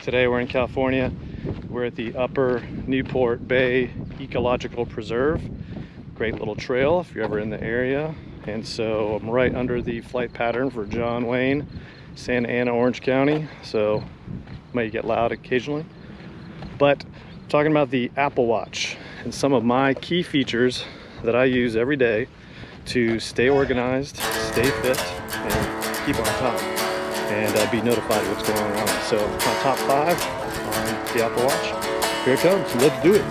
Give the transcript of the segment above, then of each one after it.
Today we're in California. We're at the Upper Newport Bay Ecological Preserve. Great little trail if you're ever in the area. And so I'm right under the flight pattern for John Wayne, Santa Ana, Orange County. So might get loud occasionally. But talking about the Apple Watch and some of my key features that I use every day to stay organized, stay fit, and keep on top, and be notified what's going on. So my top 5 on the Apple Watch. Here it comes. Let's do it.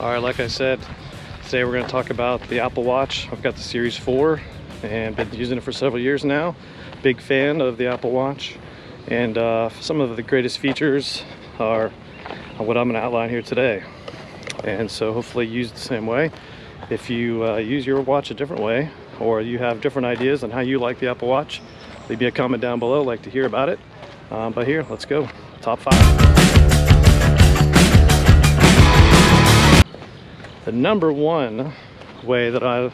All right, like I said, today we're going to talk about the Apple Watch. I've got the Series 4 and been using it for several years now. Big fan of the Apple Watch, and some of the greatest features are what I'm going to outline here today. And so hopefully use the same way. If you use your watch a different way, or you have different ideas on how you like the Apple Watch, leave me a comment down below. I'd like to hear about it. But here, let's go. Top 5. The number 1 way that I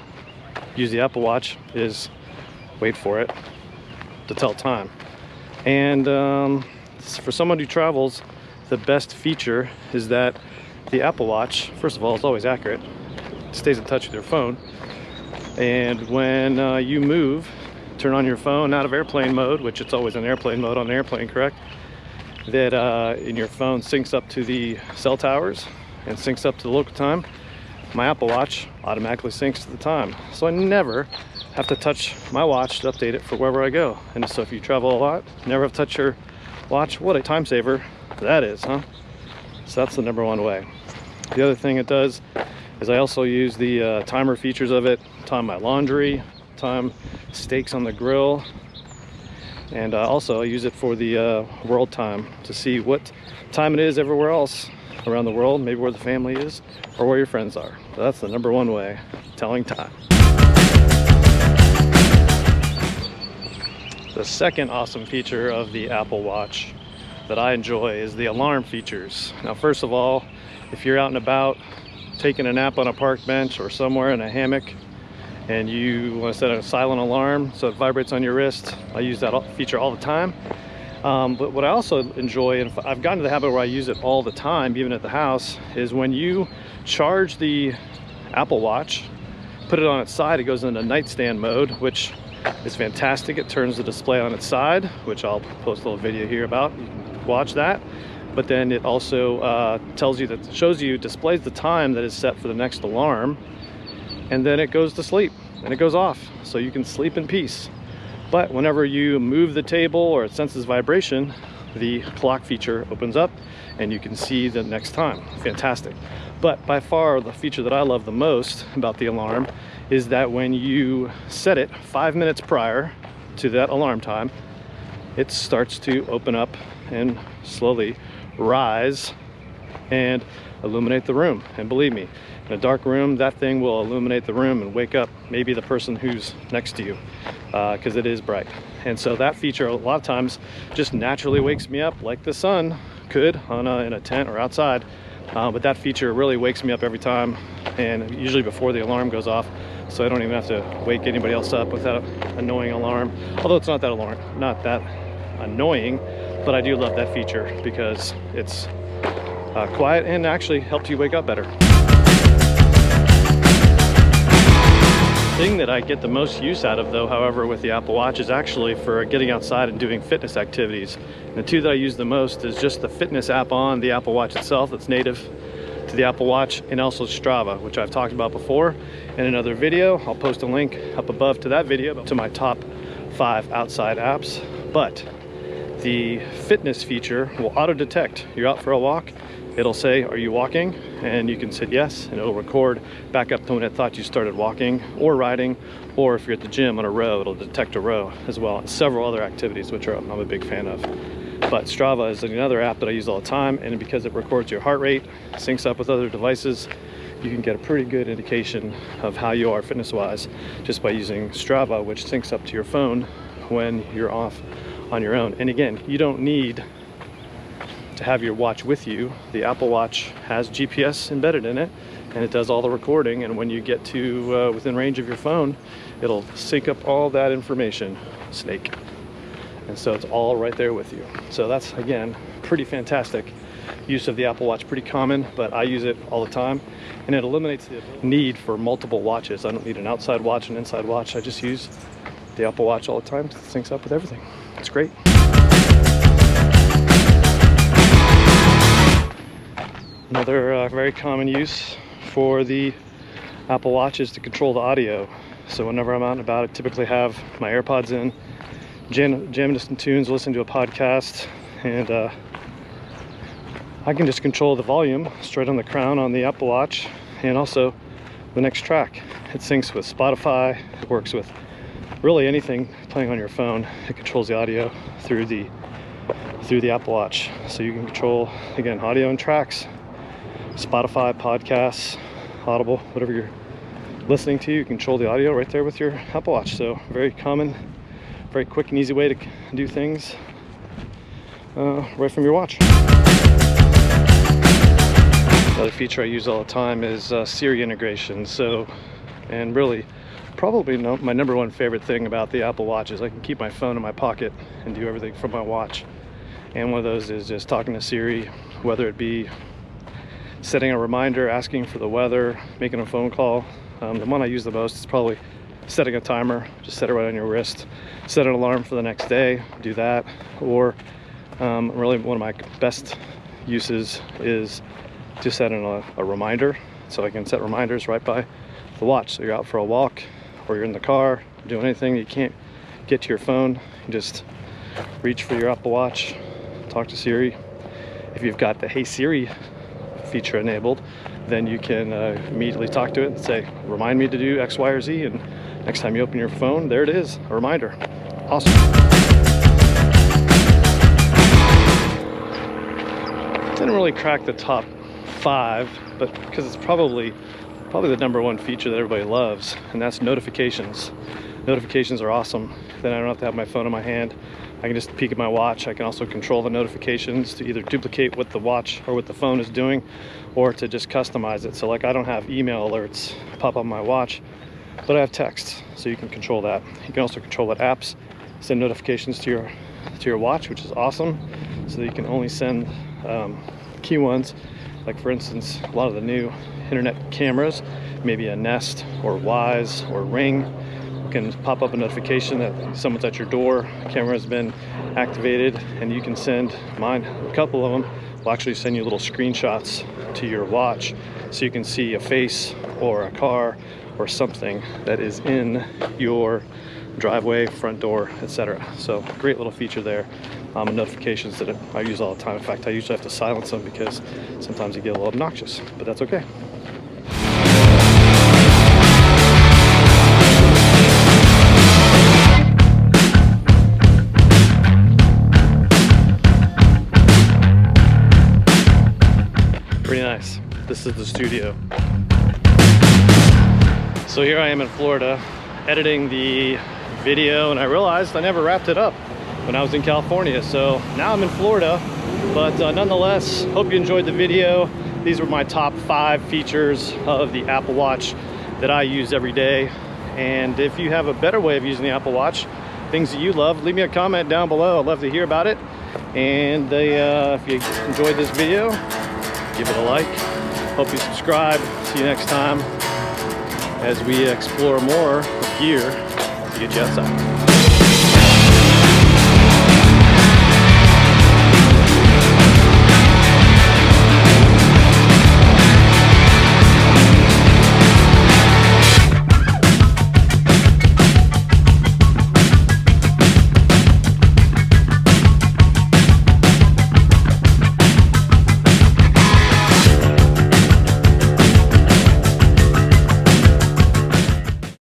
use the Apple Watch is, wait for it, to tell time. And for someone who travels, the best feature is that the Apple Watch, first of all, is always accurate. It stays in touch with your phone. And when you move, turn on your phone out of airplane mode, which it's always in airplane mode on an airplane, correct? That in your phone syncs up to the cell towers and syncs up to the local time. My Apple Watch automatically syncs to the time. So I never have to touch my watch to update it for wherever I go. And so if you travel a lot, never have to touch your watch. What a time saver that is, huh? So that's the number 1 way. The other thing it does is I also use the timer features of it, time my laundry, time steaks on the grill, and also I use it for the world time to see what time it is everywhere else around the world, maybe where the family is or where your friends are. So that's the number 1 way, telling time. The second awesome feature of the Apple Watch that I enjoy is the alarm features. Now, first of all, if you're out and about taking a nap on a park bench or somewhere in a hammock and you want to set a silent alarm so it vibrates on your wrist, I use that feature all the time. But what I also enjoy, and I've gotten to the habit where I use it all the time, even at the house, is when you charge the Apple Watch, put it on its side, it goes into nightstand mode, which is fantastic. It turns the display on its side, which I'll post a little video here about. You can watch that. But then it also displays the time that is set for the next alarm, and then it goes to sleep and it goes off, so you can sleep in peace. But whenever you move the table or it senses vibration, the clock feature opens up and you can see the next time. Fantastic. But by far the feature that I love the most about the alarm is that when you set it 5 minutes prior to that alarm time, it starts to open up and slowly rise and illuminate the room. And believe me, in a dark room, that thing will illuminate the room and wake up maybe the person who's next to you, because it is bright. And so that feature a lot of times just naturally wakes me up, like the sun could in a tent or outside. But that feature really wakes me up every time, and usually before the alarm goes off, so I don't even have to wake anybody else up with that annoying alarm. Although it's not that annoying, but I do love that feature because it's quiet and actually helps you wake up better. The thing that I get the most use out of, though, however, with the Apple Watch is actually for getting outside and doing fitness activities. And the two that I use the most is just the fitness app on the Apple Watch itself that's native to the Apple Watch, and also Strava, which I've talked about before in another video. I'll post a link up above to that video to my top 5 outside apps. But the fitness feature will auto detect you're out for a walk. It'll say, are you walking? And you can say yes, and it'll record back up to when it thought you started walking or riding, or if you're at the gym on a row, it'll detect a row as well, and several other activities, which I'm a big fan of. But Strava is another app that I use all the time, and because it records your heart rate, syncs up with other devices, you can get a pretty good indication of how you are fitness-wise just by using Strava, which syncs up to your phone when you're off on your own. And again, you don't need to have your watch with you. The Apple Watch has GPS embedded in it, and it does all the recording, and when you get to within range of your phone, it'll sync up all that information. Snake. And so it's all right there with you. So that's, again, pretty fantastic use of the Apple Watch. Pretty common, but I use it all the time, and it eliminates the need for multiple watches. I don't need an outside watch, an inside watch. I just use the Apple Watch all the time. It syncs up with everything. It's great. Another very common use for the Apple Watch is to control the audio. So whenever I'm out and about, I typically have my AirPods in, jamming to some tunes, listening to a podcast, and I can just control the volume straight on the crown on the Apple Watch, and also the next track. It syncs with Spotify. It works with really anything playing on your phone. It controls the audio through the Apple Watch. So you can control, again, audio and tracks, Spotify, podcasts, Audible, whatever you're listening to, you control the audio right there with your Apple Watch. So very common, very quick and easy way to do things right from your watch. Another feature I use all the time is Siri integration. So, and really, probably my number one favorite thing about the Apple Watch is I can keep my phone in my pocket and do everything from my watch. And one of those is just talking to Siri, whether it be setting a reminder, asking for the weather, making a phone call. The one I use the most is probably setting a timer. Just set it right on your wrist. Set an alarm for the next day, do that. Or really one of my best uses is to set in a reminder. So I can set reminders right by the watch. So you're out for a walk, or you're in the car, doing anything, you can't get to your phone, you just reach for your Apple Watch, talk to Siri. If you've got the Hey Siri feature enabled, then you can immediately talk to it and say, remind me to do X, Y, or Z, and next time you open your phone, there it is, a reminder. Awesome. Didn't really crack the top 5, but because it's probably the number one feature that everybody loves, and that's notifications. Notifications are awesome. Then I don't have to have my phone in my hand. I can just peek at my watch. I can also control the notifications to either duplicate what the watch or what the phone is doing, or to just customize it. So like, I don't have email alerts pop up on my watch, but I have text, so you can control that. You can also control what apps send notifications to your watch, which is awesome. So that you can only send key ones. Like for instance, a lot of the new internet cameras, maybe a Nest or Wise or Ring, can pop up a notification that someone's at your door, camera has been activated, and you can send mine. A couple of them will actually send you little screenshots to your watch, so you can see a face or a car or something that is in your driveway, front door, etc. So great little feature there. Notifications that I use all the time. In fact, I usually have to silence them because sometimes they get a little obnoxious, but that's okay. Pretty nice. This is the studio. So here I am in Florida editing the video, and I realized I never wrapped it up when I was in California. So now I'm in Florida, but nonetheless, hope you enjoyed the video. These were my top 5 features of the Apple Watch that I use every day. And if you have a better way of using the Apple Watch, things that you love, leave me a comment down below. I'd love to hear about it. And if you enjoyed this video, give it a like. Hope you subscribe. See you next time as we explore more gear to get you outside.